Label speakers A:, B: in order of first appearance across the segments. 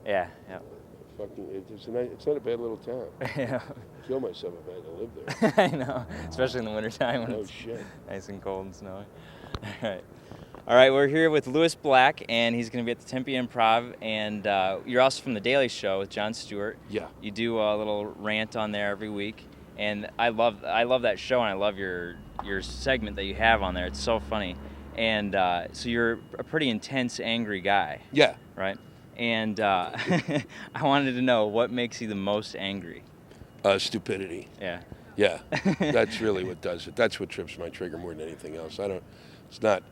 A: Yeah, yeah.
B: Fucking, it's not a bad little town.
A: Yeah.
B: Kill myself if I had to live there.
A: I know, especially in the wintertime when
B: No
A: it's
B: shit.
A: nice and cold and snowy. All right. All right, we're here with Lewis Black, and he's going to be at the Tempe Improv, and you're also from The Daily Show with Jon Stewart.
B: Yeah.
A: You do a little rant on there every week, and I love that show, and I love your segment that you have on there. It's so funny. And so you're a pretty intense, angry guy.
B: Yeah.
A: Right? And I wanted to know what makes you the most angry.
B: Stupidity.
A: Yeah.
B: Yeah. That's really what does it. That's what trips my trigger more than anything else. It's not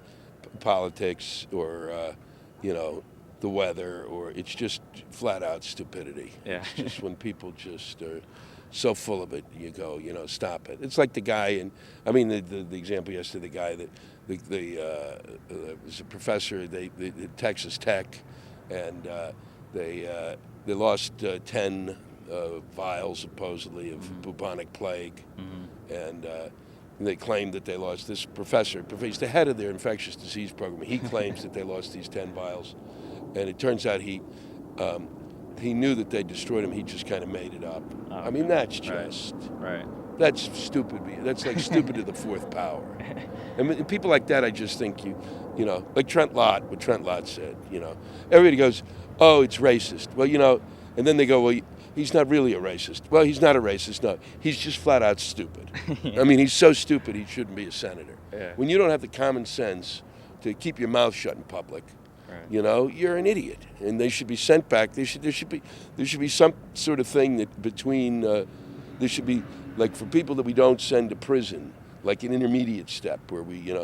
B: politics or, the weather, or it's just flat out stupidity.
A: Yeah.
B: It's just when people just are so full of it, you go, stop it. It's like the guy, the example yesterday, the guy that was a professor at Texas Tech, and they lost 10 vials supposedly of bubonic plague, and they claimed that they lost this professor. He's the head of their infectious disease program. He claims that they lost these 10 vials, and it turns out he knew that they destroyed him. He just kind of made it up.
A: Oh,
B: That's just
A: right.
B: That's stupid. That's like stupid to the fourth power. And people like that, I just think like Trent Lott, what Trent Lott said. Everybody goes, "Oh, it's racist." Well, and then they go, "Well, he's not really a racist." Well, he's not a racist. No, he's just flat out stupid.
A: Yeah.
B: He's so stupid he shouldn't be a senator.
A: Yeah.
B: When you don't have the common sense to keep your mouth shut in public,
A: right.
B: You're an idiot, and they should be sent back. There should be some sort of thing that between there should be, like, for people that we don't send to prison, like an intermediate step where we,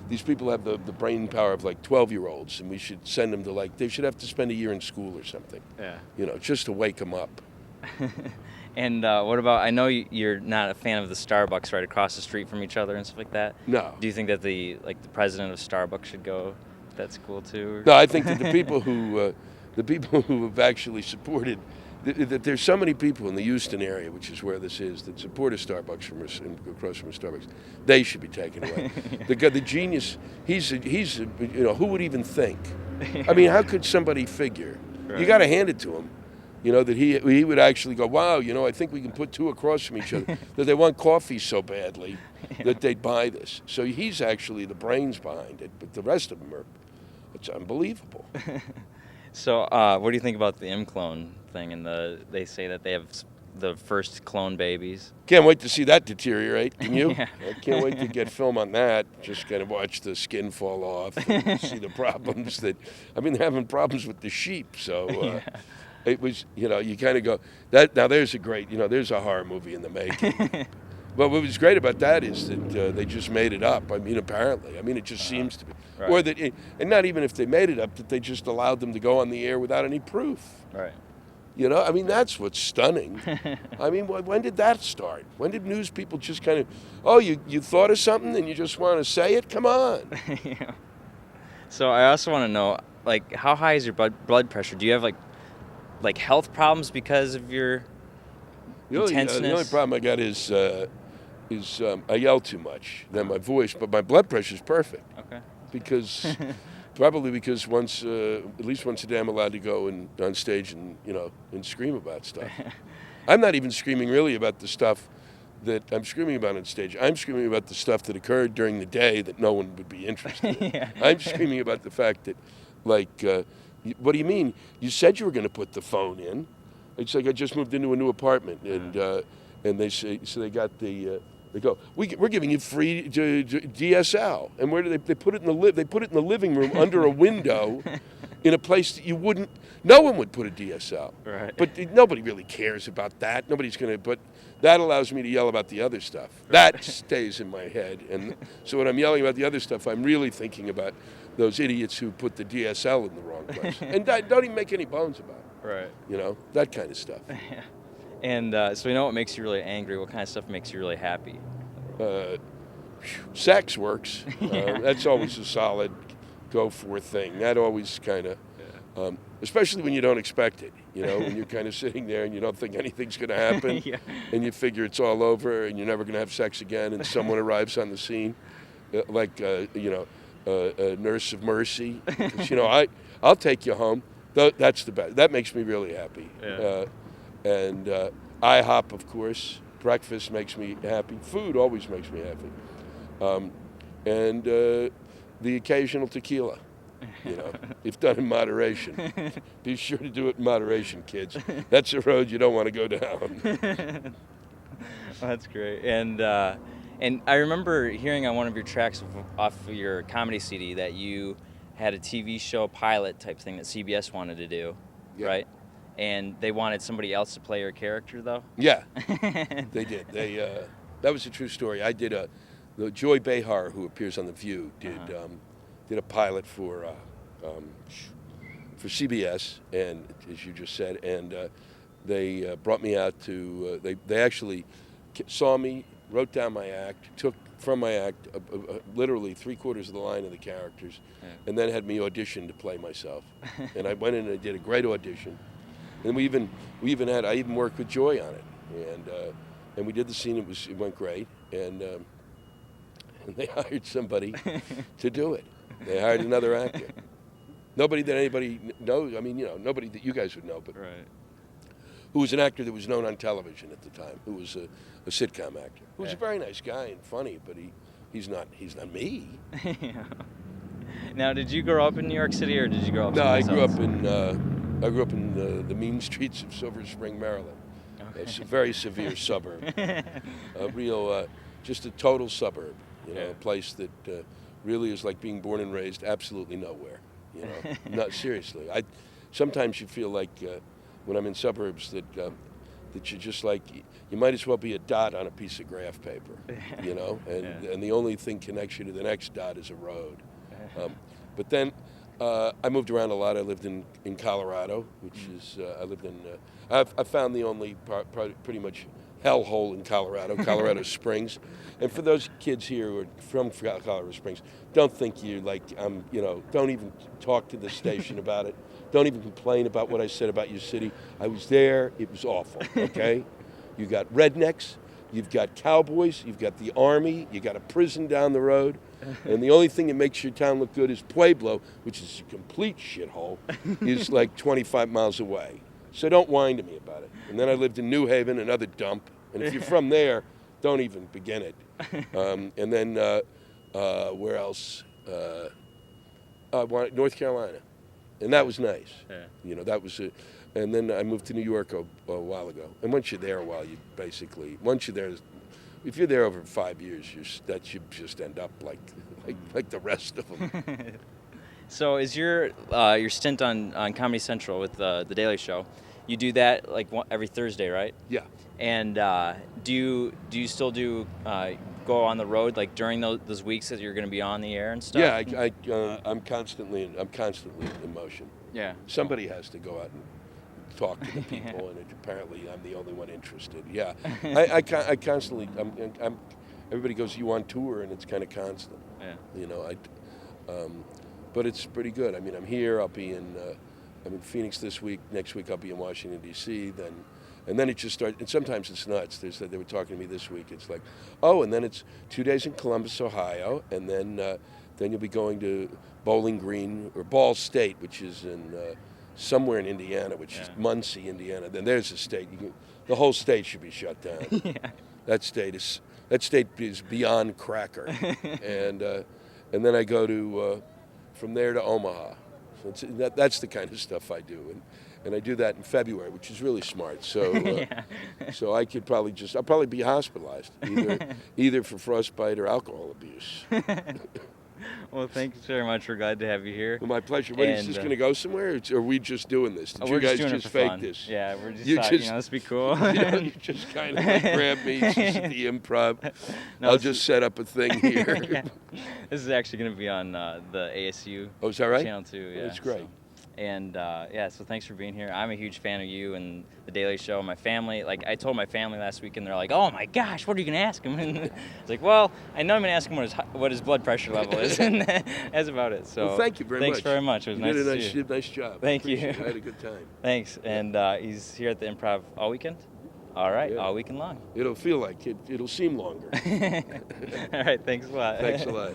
B: these people have the brain power of like 12-year-olds, and we should send them to, they should have to spend a year in school or something.
A: Yeah.
B: Just to wake them up.
A: And what about, I know you're not a fan of the Starbucks right across the street from each other and stuff like that.
B: No.
A: Do you think that the president of Starbucks should go to that school too? Or?
B: No, I think that the people who have actually supported, that there's so many people in the Houston area, which is where this is, that support a Starbucks across from a Starbucks. They should be taken away. Yeah. The genius, he's who would even think? How could somebody figure? Right. You got to hand it to him. That he would actually go, wow, I think we can put two across from each other, that they want coffee so badly that they'd buy this. So he's actually the brains behind it, but the rest of them it's unbelievable.
A: So what do you think about the M-clone thing? And they say that they have the first clone babies.
B: Can't wait to see that deteriorate, can you?
A: Yeah.
B: I can't wait to get film on that. Just kind of watch the skin fall off and see the problems they're having problems with the sheep, so...
A: Yeah.
B: It was, you kind of go, that. Now there's a great, there's a horror movie in the making. But what was great about that is that they just made it up. Apparently. It just seems to be.
A: Right.
B: Or that, and not even if they made it up, that they just allowed them to go on the air without any proof.
A: Right.
B: That's what's stunning. When did that start? When did news people just kind of, you thought of something and you just want to say it? Come on.
A: Yeah. So I also want to know, how high is your blood pressure? Do you have, health problems because of your intenseness?
B: The only problem I got is I yell too much. Then my voice, but my blood pressure is perfect.
A: Okay.
B: Probably because at least once a day, I'm allowed to go on stage and scream about stuff. I'm not even screaming really about the stuff that I'm screaming about on stage. I'm screaming about the stuff that occurred during the day that no one would be interested in.
A: Yeah.
B: I'm screaming about the fact that, what do you mean? You said you were going to put the phone in. It's like I just moved into a new apartment, and they say, so they got the, they go, we're giving you free DSL, and where do they put it in the living room under a window, in a place that no one would put a DSL.
A: Right.
B: But nobody really cares about that. Nobody's going to, but that allows me to yell about the other stuff. Right. That stays in my head, and so when I'm yelling about the other stuff, I'm really thinking about those idiots who put the DSL in the wrong place. And don't even make any bones about it.
A: Right.
B: That kind of stuff.
A: Yeah. And so we know what makes you really angry. What kind of stuff makes you really happy?
B: Sex works.
A: Yeah.
B: That's always a solid go-for thing. That always kind of, especially when you don't expect it. When you're kind of sitting there and you don't think anything's going to happen,
A: Yeah.
B: and you figure it's all over and you're never going to have sex again, and someone arrives on the scene, a nurse of mercy. Because, I'll take you home. That's the best. That makes me really happy.
A: Yeah.
B: And IHOP, of course. Breakfast makes me happy. Food always makes me happy. And the occasional tequila, if done in moderation. Be sure to do it in moderation, kids. That's a road you don't want to go down.
A: That's great. And I remember hearing on one of your tracks off of your comedy CD that you had a TV show pilot type thing that CBS wanted to do,
B: Yeah.
A: right? And they wanted somebody else to play your character, though.
B: Yeah, they did. That was a true story. I did the Joy Behar, who appears on The View, did a pilot for CBS, and as you just said, and they brought me out to. They actually saw me, wrote down my act, took from my act literally 3/4 of the line of the characters, and then had me audition to play myself. And I went in and I did a great audition. And I even worked with Joy on it, and we did the scene. It went great, and they hired somebody to do it. They hired another actor. Nobody that anybody knows. I mean, nobody that you guys would know, but who was an actor that was known on television at the time. Who was a sitcom actor. Who was a very nice guy and funny, but he's not me.
A: Yeah. Now, did you grow up in New York City, or did you grow up?
B: No, I grew
A: else?
B: up in. I grew up in the mean streets of Silver Spring, Maryland.
A: Okay.
B: It's a very severe suburb. A real, just a total suburb. A place that really is like being born and raised absolutely nowhere. Not seriously. Sometimes you feel like when I'm in suburbs that you're just like you might as well be a dot on a piece of graph paper. And the only thing connects you to the next dot is a road. But then. I moved around a lot. I lived in Colorado, which is I lived in. I found the only pretty much hellhole in Colorado Springs. And for those kids here who are from Colorado Springs, don't think you like don't even talk to the station about it. Don't even complain about what I said about your city. I was there. It was awful. Okay, you got rednecks. You've got cowboys, you've got the army, you got a prison down the road, and the only thing that makes your town look good is Pueblo, which is a complete shithole, is like 25 miles away. So don't whine to me about it. And then I lived in New Haven, another dump, and if you're from there, don't even begin it. And then where else? North Carolina, and that was nice.
A: Yeah.
B: That was it. And then I moved to New York a while ago. And once you're there a while, once you're there, if you're there over 5 years, you just end up like the rest of them.
A: So is your stint on Comedy Central with the Daily Show? You do that like every Thursday, right?
B: Yeah.
A: And do you still go on the road like during those weeks that you're going to be on the air and stuff?
B: Yeah, I'm constantly in motion.
A: Yeah.
B: Somebody has to go out and talk to the people, and apparently I'm the only one interested. Yeah, I constantly. Everybody goes, "You on tour?" And it's kind of constant.
A: Yeah.
B: But it's pretty good. I mean, I'm here. I'll be in. I'm in Phoenix this week. Next week I'll be in Washington D.C. And then it just starts. And sometimes it's nuts. They were talking to me this week. It's like, oh, and then it's 2 days in Columbus, Ohio, and then you'll be going to Bowling Green or Ball State, which is in. Somewhere in Indiana, which is Muncie, Indiana. Then there's a state. The whole state should be shut down.
A: Yeah.
B: That state is beyond cracker. And then I go to from there to Omaha. So that's the kind of stuff I do, and I do that in February, which is really smart. So so I could I'll probably be hospitalized either for frostbite or alcohol abuse.
A: Well, thanks very much. We're glad to have you here.
B: Well, my pleasure. Is this going to go somewhere, or are we just doing this? Did you guys just fake
A: fun.
B: this?
A: Yeah, we're just let's be cool.
B: You just kind of grab me just at the Improv.
A: No,
B: I'll just set up a thing here.
A: Yeah. This is actually going to be on the ASU
B: Oh, is that right?
A: channel too. Yeah,
B: That's great.
A: So. And so thanks for being here. I'm a huge fan of you and The Daily Show. My family, like I told my family last week, and they're like, "Oh my gosh, what are you gonna ask him?" And it's like, well, I know I'm gonna ask him what his blood pressure level is, and that's about it. So
B: Well, thank you very much.
A: Thanks very much. It was
B: You
A: nice
B: did
A: to
B: a
A: see you.
B: nice job.
A: Thank you.
B: I had a good time.
A: Thanks. And he's here at the Improv all weekend. All right,
B: Yeah.
A: all weekend long.
B: It'll feel like it. It'll seem longer.
A: All right, thanks a lot.
B: Thanks a lot.